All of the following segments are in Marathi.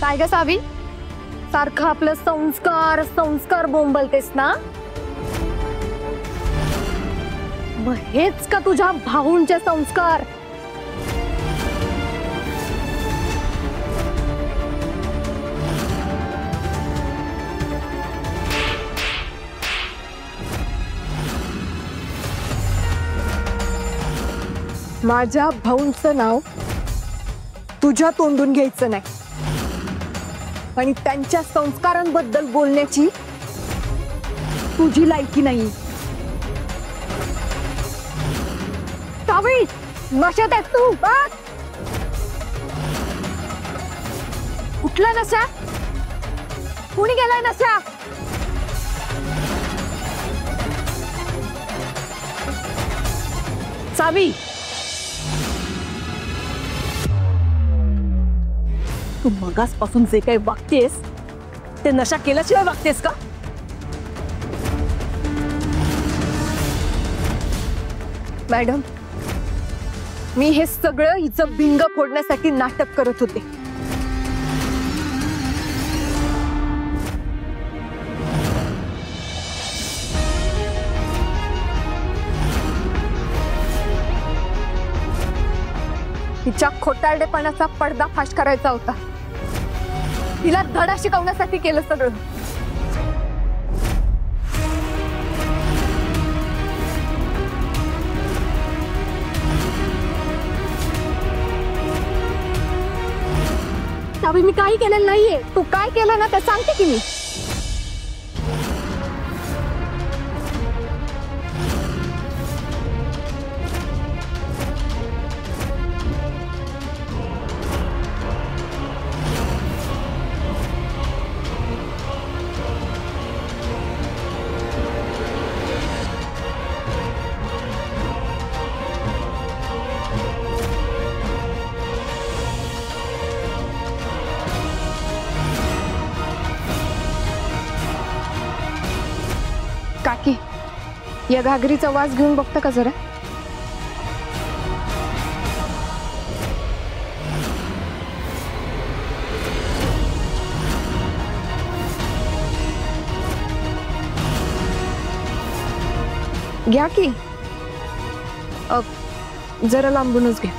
काय ग सावी, सारखं आपलं संस्कार संस्कार बोंबलतेस ना? मग हेच का तुझ्या भाऊंचे संस्कार? माझ्या भाऊंचं नाव तुझ्या तोंडून घ्यायचं नाही आणि त्यांच्या संस्कारांबद्दल बोलण्याची तुझी लायकी नाही. सावी, नशेत आहेस तू? कुठला नशा? कुणी गेलाय नशा? सावी, तू मगासपासून जे काही वागतेस ते नशा केल्याशिवाय वागतेस का? मॅडम, मी हे सगळं हिचं भिंग फोडण्यासाठी नाटक करत होते. तिच्या खोटारडेपणाचा पर्दाफाश करायचा होता. तिला धडा शिकवण्यासाठी केलं सगळं. सावी, मी काही केलेलं नाहीये. तू काय केलं ना ते सांगते की मी. काकी, या घागरीचा वास घेऊन बघता का जरा? घ्या की. जरा लांबूनच घ्या.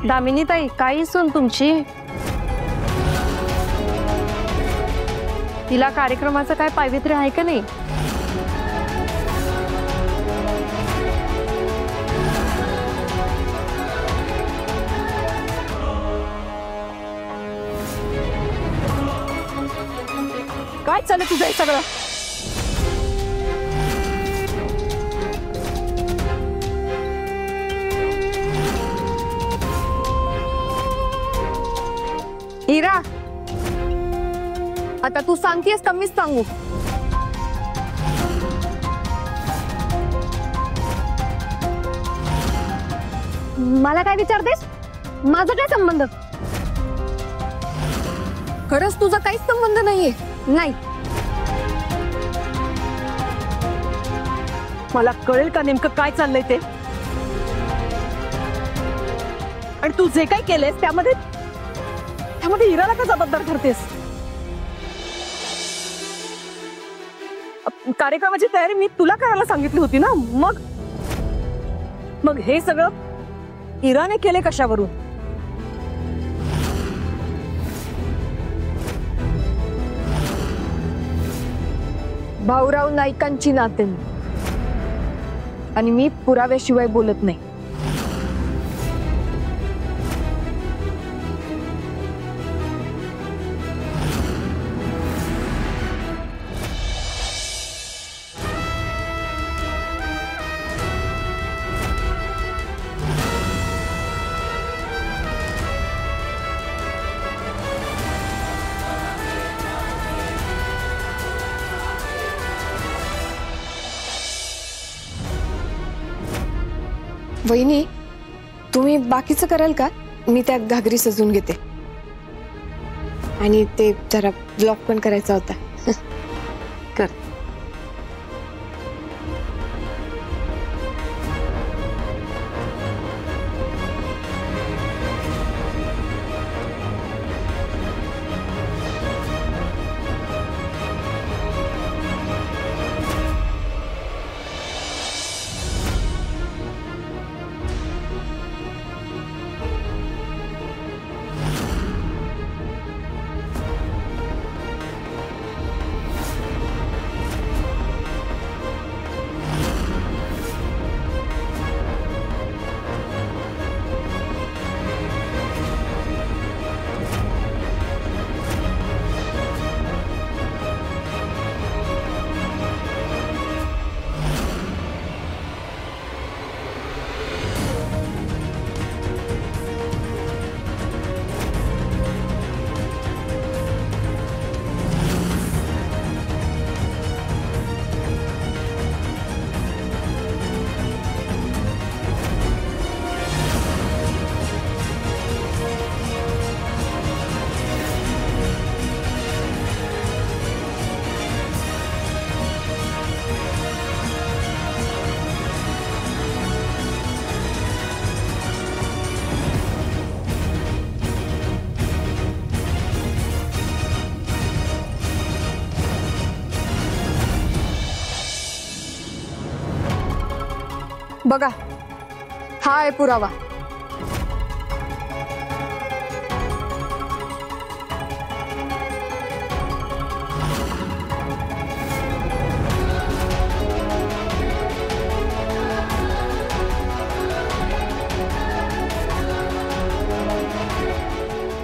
दामिनी ताई, काही सून तुमची? तिला कार्यक्रमाचं काय पावित्र्य आहे का नाही? काय चालू तुझं हे सगळं? हिरा, आता तू सांगतेस का मीच सांगू? मला काय विचारतेस? माझा काय संबंध? खरंच तुझा काहीच संबंध नाहीये. नाही, मला कळेल का नेमकं काय चाललंय ते? आणि तू जे काही केलेस त्यामध्ये हिराला का जबाबदार ठरतेस? कार्यक्रमाची तयारी मी तुला करायला सांगितली होती ना. मग हे सगळं हिराने केले कशावरून? भाऊराव नाईकांची नातेन, आणि मी पुराव्याशिवाय बोलत नाही. वहिनी, तुम्ही बाकीचं कराल का? मी त्या घागरी सजून घेते. आणि ते जरा ब्लॉक पण करायचा होता. कर. बघा, हा आहे पुरावा.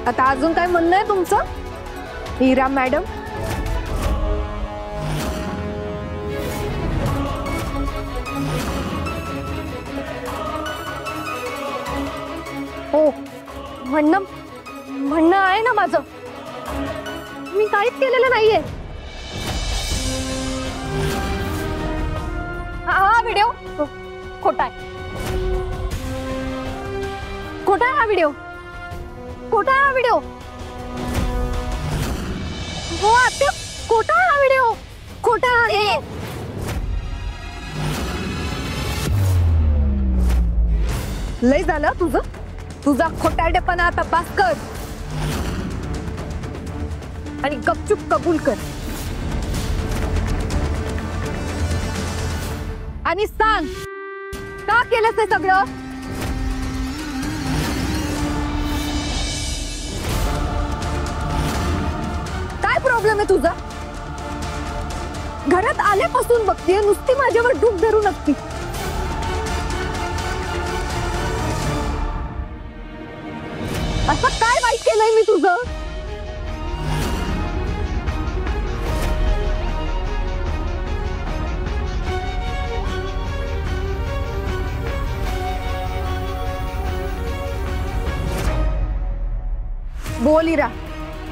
आता अजून काय म्हणणं आहे तुमचं, हीरा मॅडम? हो, म्हणणं आहे ना माझं. मी काहीच केलेलं नाहीये. हा व्हिडिओ खोटा आहे. खोटा आहे हा व्हिडिओ. खोटा आहे हा व्हिडिओ. हो आत्या, खोटा आहे हा व्हिडिओ. खोटा आहे. लय झालं तुझा खोटारडेपणा. आता पास कर आणि गपचूप कबूल कर आणि सांग का केलंस हे सगळं. काय प्रॉब्लेम आहे तुझा? घरात आल्यापासून बघतीये नुसती माझ्यावर डूब धरून असती. असं काय वाईट केलंय मी तुझं? बोल हीरा,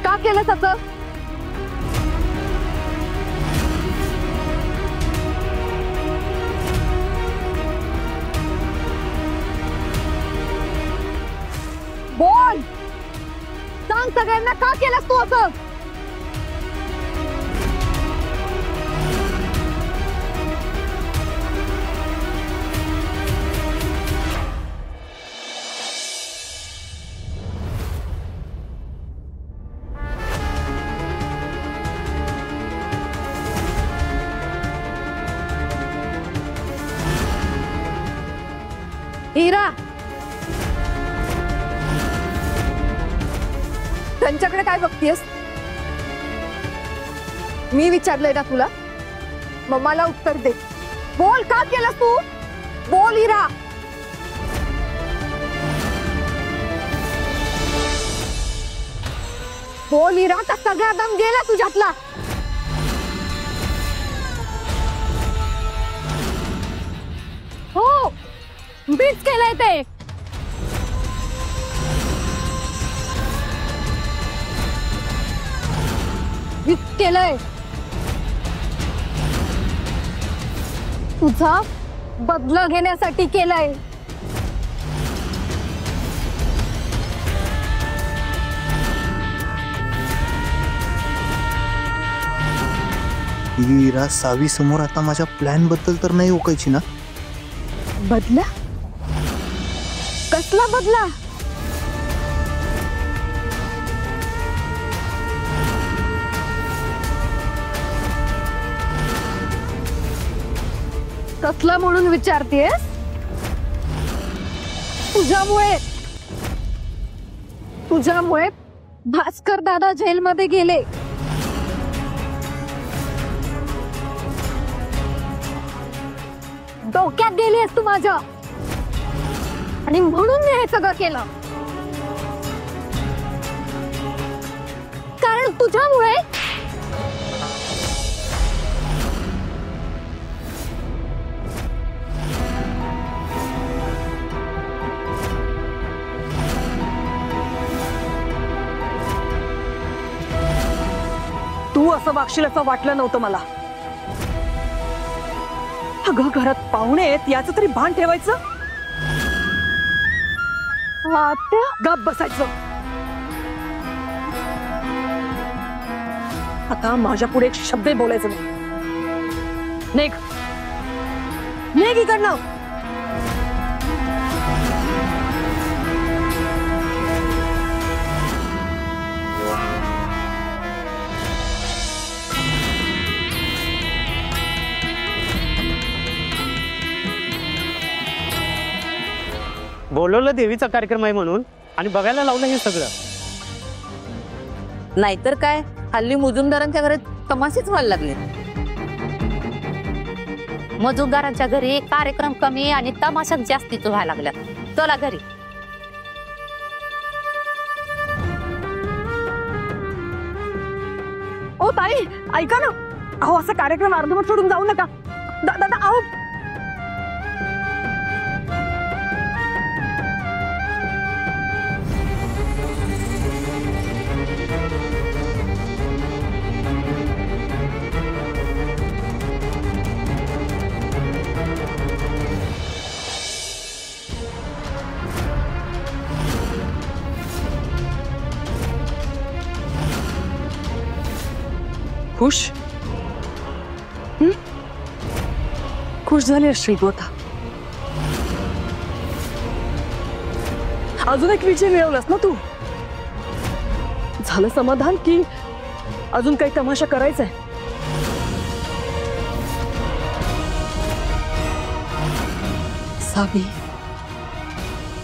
का केलंस असं? बोल, सांग सगळ्यांना का केलंस तू असं? हीरा, त्यांच्याकडे काय बघतीयस? मी विचारलंय ना तुला, मग मला उत्तर दे. बोल, का केलंस तू? बोल हीरा. बोल हीरा, का सगळा दम गेला तुझ्यातला? हो, मीच केलंय ते. मीच केलंय. तुझा बदला घेण्यासाठी केलंय. ही इरा सावी समोर आता माझ्या प्लॅन बद्दल तर नाही ओकायची ना? बदला? कसला बदला? कसला म्हणून विचारतेस? तुझ्यामुळे भास्कर दादा जेलमध्ये गेले. डोक्यात गेलीस तू माझ्या, आणि म्हणून मी हे सगळं केलं. कारण तुझ्यामुळे तू असं वागशील असं वाटलं नव्हतं मला. अगं घरात पाहुणे आहेत याचं तरी भान ठेवायचं. गप बसायचं. आता माझ्या पुढे एक शब्द बोलायचं नाही. निघ निघ इकडनं. बोलवलं देवीचा कार्यक्रम आहे म्हणून आणि बघायला लावलं हे सगळं. नाहीतर काय, हल्ली मुजुमदारांच्या घरात तमाशेच व्हायला लागले. मजुरदारांच्या घरी कार्यक्रम कमी आणि तमाशा जास्तीच व्हायला लागल्यात. चला घरी. ओ ताई ऐका ना. अहो असं कार्यक्रम अर्धवट सोडून जाऊ नका. दादा अहो. खुश खुश झाली असशील तू आता. अजून एक विजय मिळवलास ना तू. झालं समाधान की अजून काही तमाशा करायचा आहे? सावी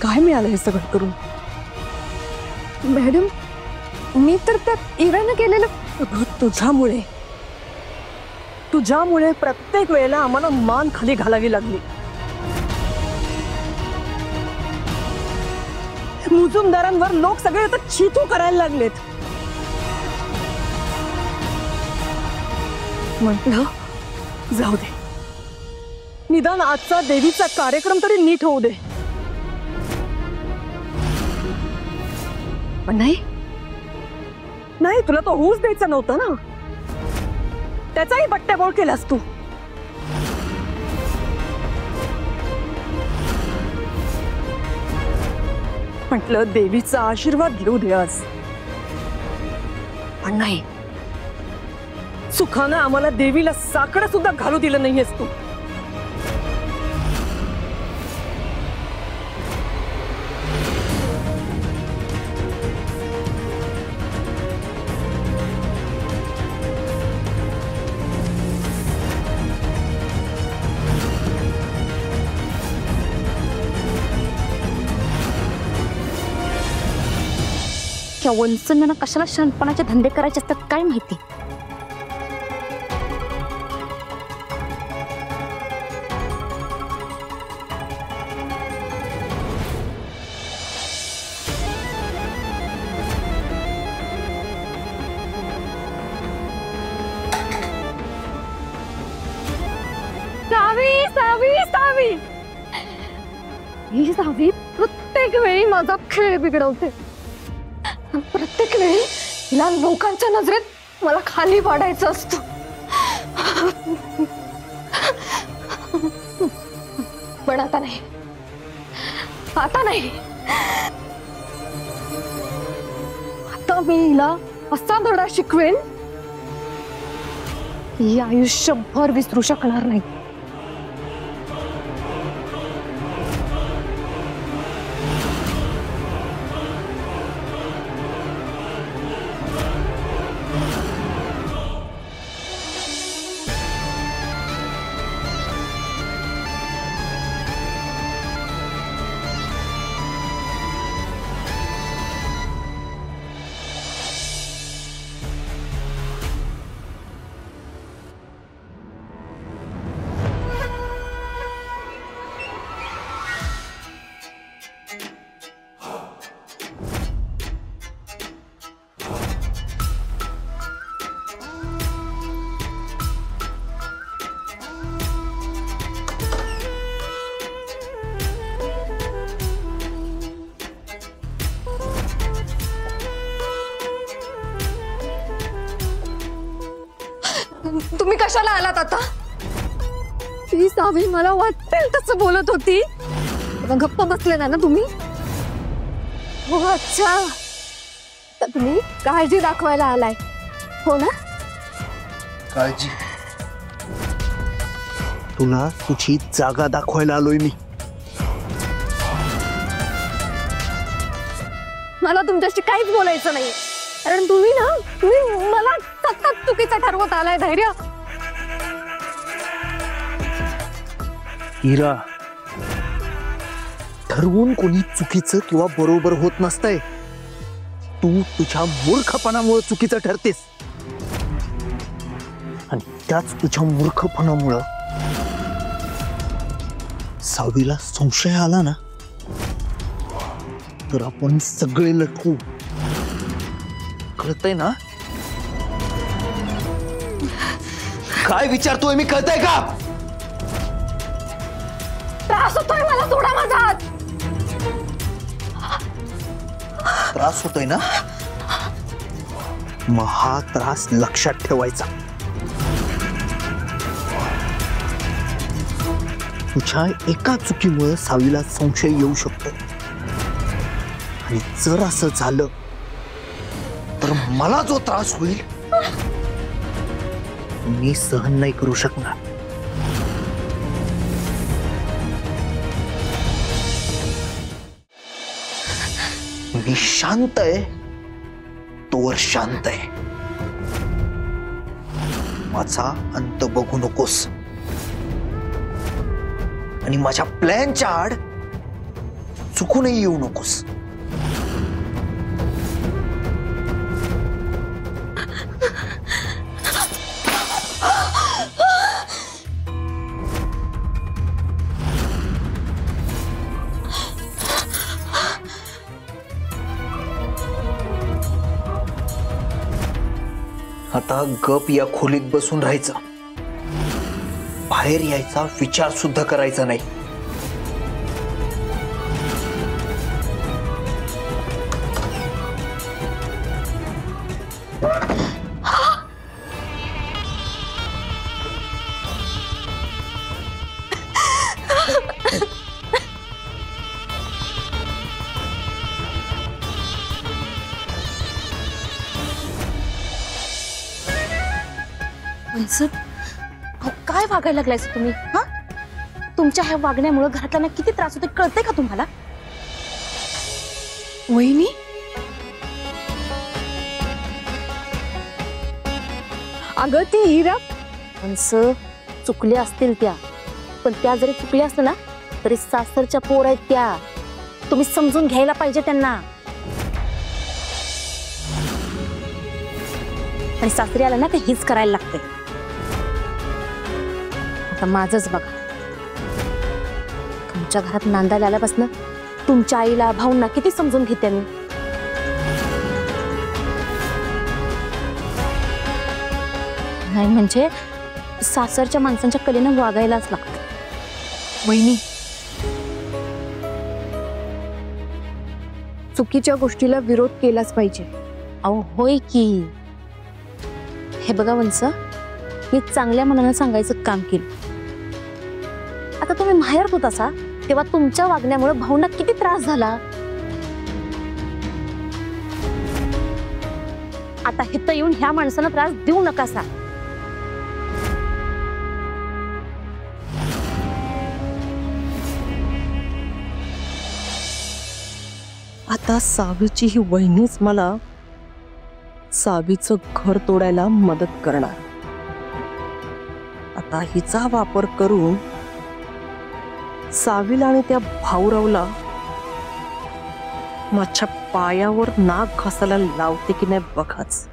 काय मिळालं हे सगळं करून? मॅडम, मी तर त्या इरानं केलेलं. तुझ्यामुळे प्रत्येक वेळेला आम्हाला मान खाली घालावी लागली. मुजुमदारांवर लोक सगळे आता चीतू करायला लागलेत. म्हटलं जाऊ दे, निदान आजचा देवीचा कार्यक्रम तरी नीट होऊ दे. पण नाही, तुला तो होऊच द्यायचा नव्हता ना. त्याचाही बट्ट्याबोळ केलास तू. म्हटलं देवीचा आशीर्वाद घेऊ दे आज. पण नाही, सुखानं आम्हाला देवीला साकडं सुद्धा घालू दिलं नाहीयेस तू. त्या वंचनानं कशाला शहाणपणाचे धंदे करायचे असतात काय माहिती. सावी सावी सावी ही सावी प्रत्येक वेळी माझा खेळ बिघडवते. प्रत्येक वेळी तिला लोकांच्या नजरेत मला खाली पाडायचं असतं. पण आता नाही, आता नाही. आता मी हिला असा धडा शिकवेन ही आयुष्यभर विसरू शकणार नाही. तुम्ही कशाला आलात आता? ती सावी मला वाटेल तसं बोलत होती. गप्प बसले ना तुम्ही? हो अच्छा, तर तुम्ही काळजी दाखवायला आलाय हो ना? काळजी? तुला तुझी जागा दाखवायला आलोय मी. मला तुमच्याशी काहीच बोलायचं नाही, कारण तुम्ही मला सतत चुकीचं ठरवत आलाय. धैर्य हिरा, ठरवून कोणी चुकीचं किंवा बरोबर होत नसतंय. तू तुझ्या मूर्खपणामुळे चुकीचं ठरतेस, आणि त्याच तुझ्या मूर्खपणामुळं सावीला संशय आला ना, तर आपण सगळे लटकू. कळतंय ना? काय विचारतोय मी, कळतंय का? त्रास होतोय मला, सोडा माझा हात. त्रास होतोय ना? मग हा त्रास लक्षात ठेवायचा. तुझ्या एका चुकीमुळे सावीला संशय येऊ शकतो, आणि जर असं झालं तर मला जो त्रास होईल मी सहन नाही करू शकणार. मी शांत आहे तोवर शांत आहे. माझा अंत बघू नकोस, आणि माझ्या प्लॅनच्या आड चुकूनही येऊ नकोस. आता गप या खोलीत बसून राहायचं, बाहेर यायचा विचार सुद्धा करायचा नाही. काय वागायला लागलायस तुम्ही? हा, तुमच्या ह्या वागण्यामुळे घरातल्यांना किती त्रास होतो कळतंय का तुम्हाला? वहिनी, अगं ती हिरा माणसं चुकल्या असतील त्या, पण त्या जरी चुकल्या असतील ना तरी सासरच्या पोर आहेत त्या. तुम्ही समजून घ्यायला पाहिजे त्यांना. आणि सासरी आला ना ते हीच करायला लागते. आता माझंच बघा, तुमच्या घरात नांदायला आल्यापासून तुमच्या आईला भाऊंना किती समजून घेते मी. नाही म्हणजे सासरच्या माणसांच्या कलेनं वागायलाच लागतं. वहिनी, चुकीच्या गोष्टीला विरोध केलाच पाहिजे. अहो होय की. हे बघा वंस, मी चांगल्या मनानं सांगायचं काम केलं. आता तुम्ही माहेरात होत असा तेव्हा तुमच्या वागण्यामुळे भाऊंना किती त्रास झाला. आता इथं येऊन ह्या माणसाला त्रास देऊ नका सा. आता सावीची ही वहिनीच मला सावीचं घर तोडायला मदत करणार. आता हिचा वापर करून सावीला आणि त्या भाऊरावला माझ्या पायावर नाक घासायला लावते की नाही बघाच.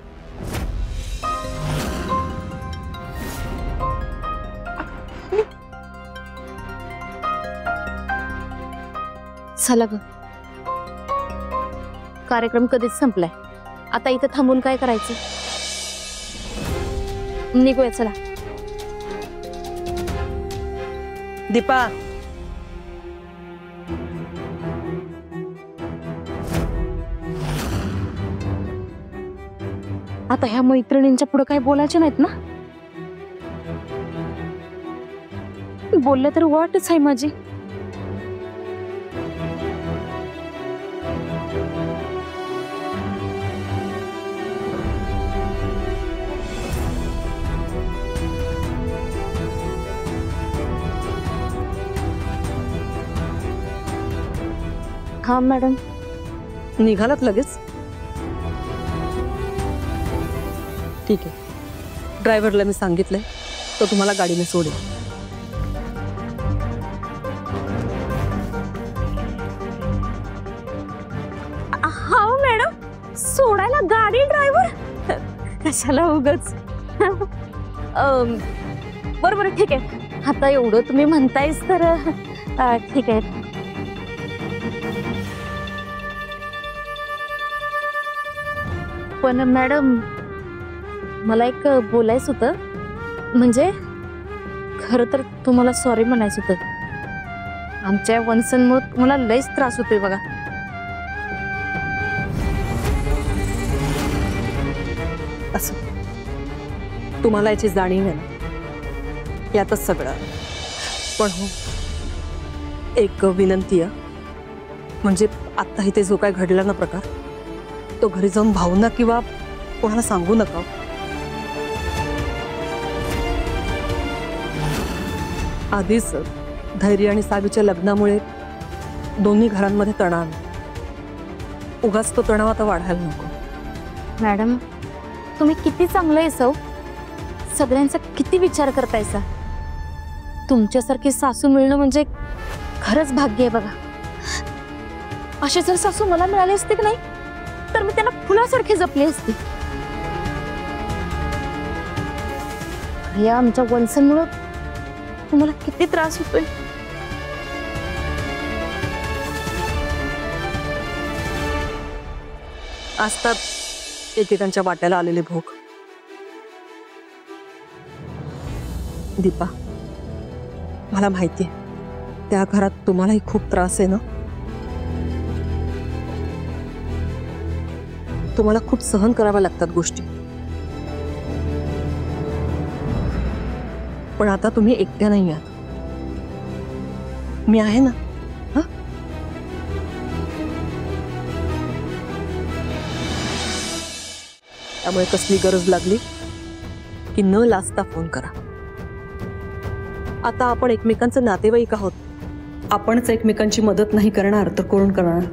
चला ग, कार्यक्रम कधीच संपलाय. आता इथं थांबून काय करायचं? निघूया चला. दीपा, आता ह्या मैत्रिणींच्या पुढे काही बोलायचे नाहीत ना? बोलले तर वाटच आहे माझी. हा मॅडम. निघालात लगेच? ठीक आहे, ड्रायव्हरला मी सांगितलंय तो तुम्हाला गाडीने सोडेल. हा मॅडम, सोडायला गाडी ड्रायव्हर कशाला उगच. बरोबर ठीक आहे. आता एवढं तुम्ही म्हणतायच तर ठीक आहे. पण मॅडम, मला एक बोलायचं होतं. म्हणजे खरं तर तुम्हाला सॉरी म्हणायचं होतं. आमच्या वंशनमुळे तुम्हाला लयच त्रास होतोय बघा. असं तुम्हाला याची जाणीव आहे ना, यातच सगळं. पण हो, एक विनंती आहे. म्हणजे आता इथे जो काय घडला ना प्रकार, तो घरी जाऊन भाऊंना किंवा कोणाला सांगू नका. आधीच धैर्य आणि सावीच्या लग्नामुळे दोन्ही घरांमध्ये तणाव, उगाच तो तणाव आता वाढायला नको. मॅडम, तुम्ही किती चांगलं आहे सौ. सगळ्यांचा किती विचार करतायसा. तुमच्यासारखी सासू मिळणं म्हणजे खरंच भाग्य आहे बघा. असे जर सासू मला मिळाले असते की नाही, तर मी त्यांना फुलासारखी जपली असती. या आमच्या वंशनमुळे तुम्हाला किती त्रास होतोय. असतात एकेकांच्या वाट्याला आलेले भोग. दीपा, मला माहितीये त्या घरात तुम्हालाही खूप त्रास आहे ना. तुम्हाला खूप सहन कराव्या लागतात गोष्टी. पण आता तुम्ही एकट्या नाही आहात. मी आहे ना. हा, त्यामुळे कसली गरज लागली की न लाजता फोन करा. आता आपण एकमेकांचे नातेवाईक आहोत. आपणच एकमेकांची मदत नाही करणार तर कोण करणार?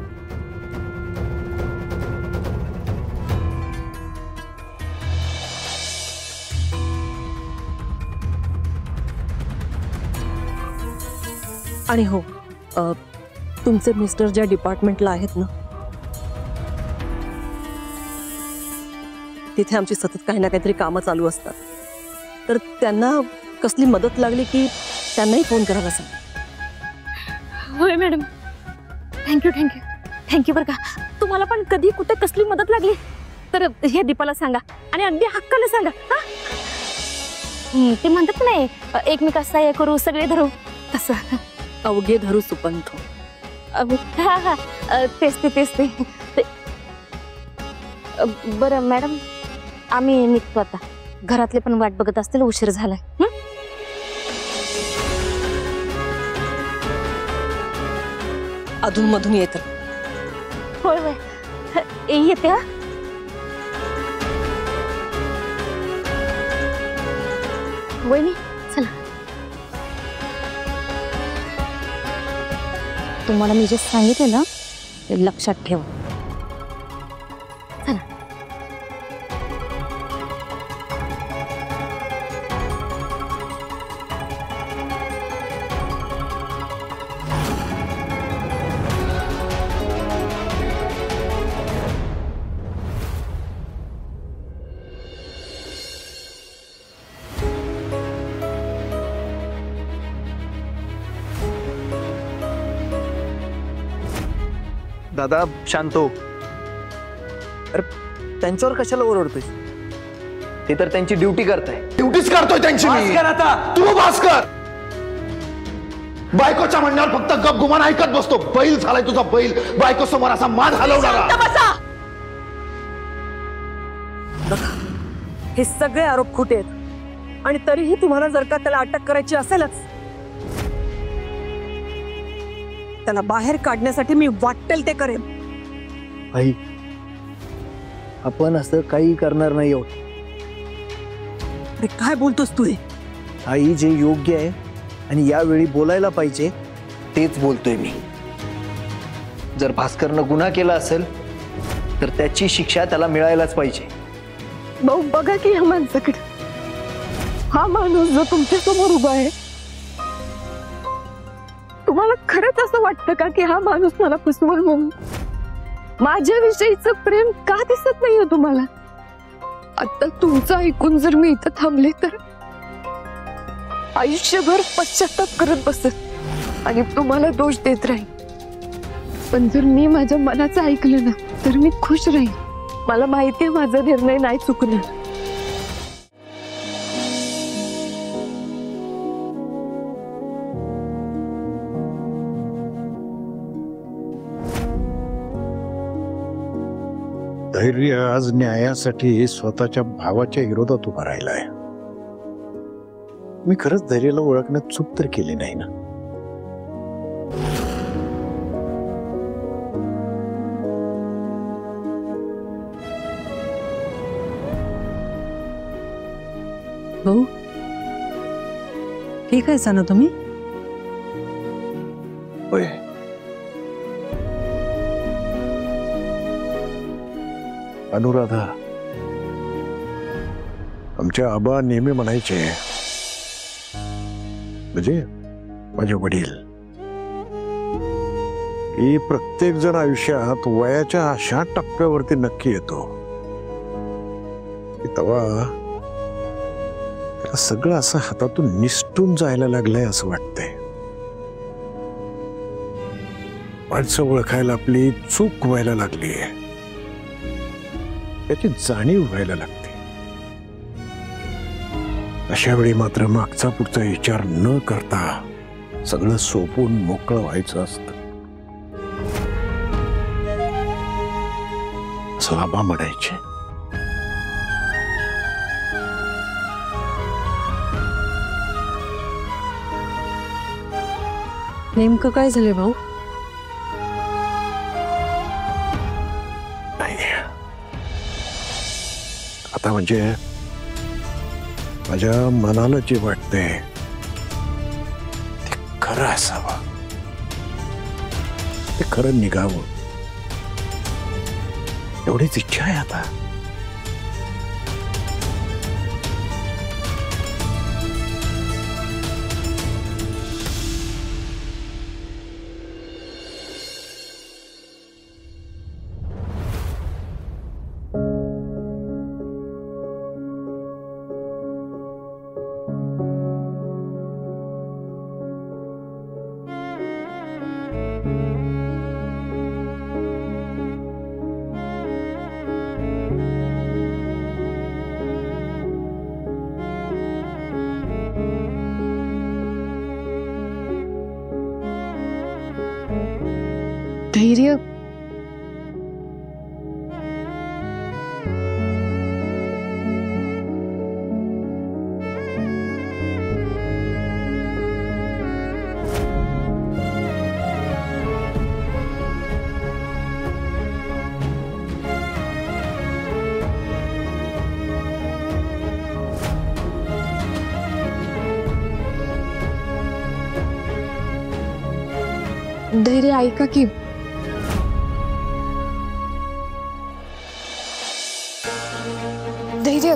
आणि हो, तुमचे मिस्टर ज्या डिपार्टमेंटला आहेत ना, तिथे आमची सतत काही ना काहीतरी कामं चालू असतात. तर त्यांना कसली मदत लागली की त्यांनाही फोन करायला सांग. होय मॅडम, थँक्यू थँक्यू थँक्यू बरं का. तुम्हाला पण कधी कुठे कसली मदत लागली तर हे दीपाला सांगा आणि अगदी हक्काला सांगा. हा, ते म्हणतात नाही, एकमेकास सहाय्य करू सगळे धरू, तसं. अवघे धरू सुपंथ. हा हा, तेच ते. बरं मॅडम, आम्ही निघतो आता. घरातले पण वाट बघत असतील, उशीर झालाय. अधूनमधून येतं. होय होय, येते. हा, वहिनी चला. तुम्हाला मी जे सांगितलं ना ते लक्षात ठेवा. दादा शांत हो. अरे त्यांच्यावर कशाला ओरडतोय? ते तर त्यांची ड्युटी करताय. ड्युटीच करतोय त्यांची मी. तू भास्कर बायकोच्या म्हणण्यावर फक्त गप गुमान ऐकत बसतो. बैल झालाय तुझा बैल. बायको समोर असा मान हलवणारा. हे सगळे आरोप खोटे आहेत आणि तरीही तुम्हाला जर का त्याला अटक करायची असेलच, त्याला बाहेर काढण्यासाठी मी वाटेल ते करेन. आई, आपण असं काही करणार नाही आहोत. अरे काय बोलतोस तू हे? आई, जे योग्य आहे आणि यावेळी बोलायला पाहिजे तेच बोलतोय मी. जर भास्करनं गुन्हा केला असेल तर त्याची शिक्षा त्याला मिळायलाच पाहिजे. भाऊ बघा की ह्या माणसाकडे. हा माणूस जो तुमच्या समोर उभा आहे, तुम्हाला खरंच असं वाटतं का की हा माणूस मला फसवल म्हणून? माझ्याविषयीचं प्रेम का दिसत नाहीये तुम्हाला? आता तुमचं ऐकून जर मी इथं थांबले तर आयुष्यभर पश्चाताप करत बसत आणि तुम्हाला दोष देत राहील. पण जर मी माझ्या मनाचं ऐकलं ना तर मी खुश राहील. मला माहितीये माझा निर्णय नाही चुकणार. धैर्य आज न्यायासाठी स्वतःच्या भावाच्या विरोधात उभा राहिलाय. मी खरंच धैर्याला ओळखण्यात चूक तर केली नाही ना. भाऊ ठीक आहे ना तुम्ही? होय. अनुराधा, आमच्या आबा नेहमी म्हणायचे, म्हणजे माझे वडील, की प्रत्येक जण आयुष्यात वयाच्या अशा टप्प्यावरती नक्की येतो की तेव्हा त्याला सगळं असं हातातून निसटून जायला लागलंय असं वाटतंय. माणसं ओळखायला आपली चूक व्हायला लागलीये, याची जाणीव व्हायला लागते. अशा वेळी मात्र मागचा पुढचा विचार न करता सगळं सोपून मोकळं व्हायचं असतं, असं आबा म्हणायचे. नेमकं काय झालंय भाऊ? नाही, आता म्हणजे माझ्या मनाला जे वाटतंय ते खरं असावं, ते खरं निघावं एवढीच इच्छा आहे आता. धैर्य धैर्य ऐका की. धैर्य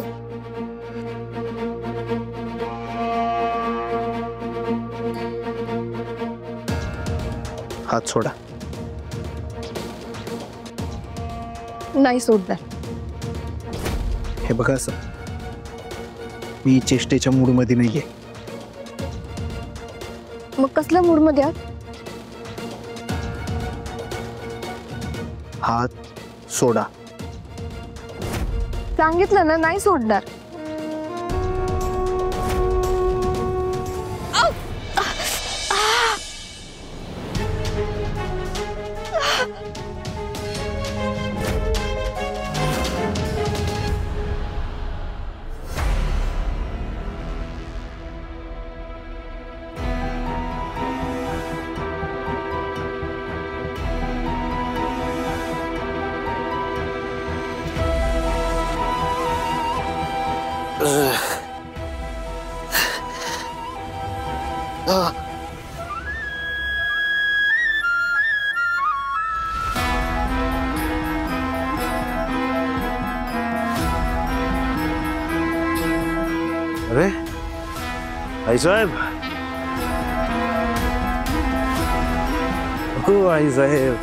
हात सोडा. नाही सोडणार. हे बघा, असं मी चेष्टेच्या मूड मध्ये नाहीये. मग कसल्या मूड मध्ये आहात? हात सोडा. सांगितलं ना, नाही सोडणार. अरे आई साहेब, हो आई साहेब,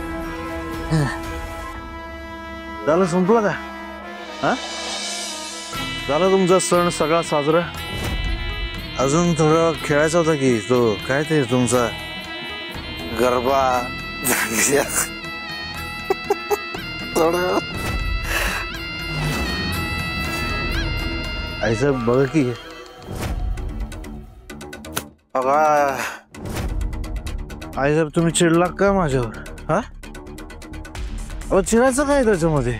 झालं संपलं का? हा, झाला तुमचा सण सगळा साजरा? अजून थोडा खेळायचा होता की तो काय ते तुमचा गरबा थोडं. आई साहेब बघा की, बघा आई साहेब तुम्ही चिडला का माझ्यावर? हा, अहो चिडायचं काय त्याच्यामध्ये?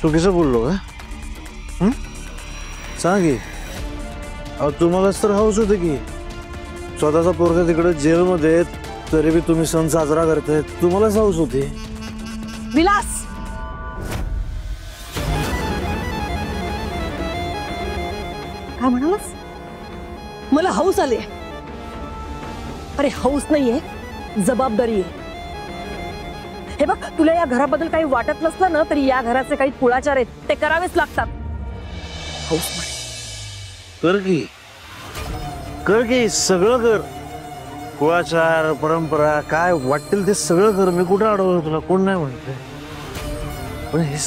चुकीचं बोललो का? सांग की. अहो तुम्हालाच तर हौस होते की स्वतःचा पोरगा तिकडे जेलमध्ये, तरी बी तुम्ही सण साजरा करताय. तुम्हालाच हौस होती. विलास, काय म्हणालास? मला हौस आली. अरे हौस नाहीये, जबाबदारी आहे. हे बघ, तुला या घराबद्दल काही वाटत नसलं ना, तरी या घराचे काही कुळाचार आहेत ते करावेच लागतात. हौस म्हणे. कर की सगळं कर. कुळाचार परंपरा काय वाटेल ते सगळं कर. मी कुठं अडवलं तुला? कोण नाही म्हणते. पण हे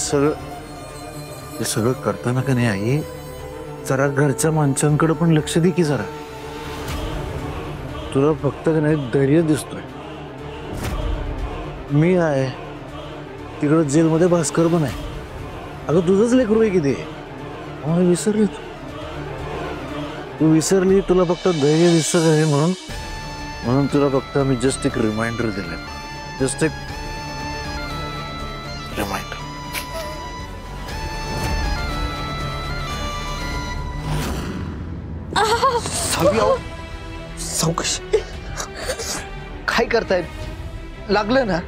सगळं करताना का नाही आई, जरा घरच्या माणसांकडे पण लक्ष दे की जरा. तुला फक्त का नाही धैर्य दिसतोय. मी आहे तिकडं जेलमध्ये, भास्कर पण आहे. अगं तुझंच लेकरू आहे की ते. मला विसरली तू विसरली. तुला फक्त धैर्य दिसत आहे म्हणून तुला फक्त मी जस्ट एक रिमाइंडर दिलं. जस्ट एक रिमाइंडर. सावकाश. काय करताय? लागलं ना?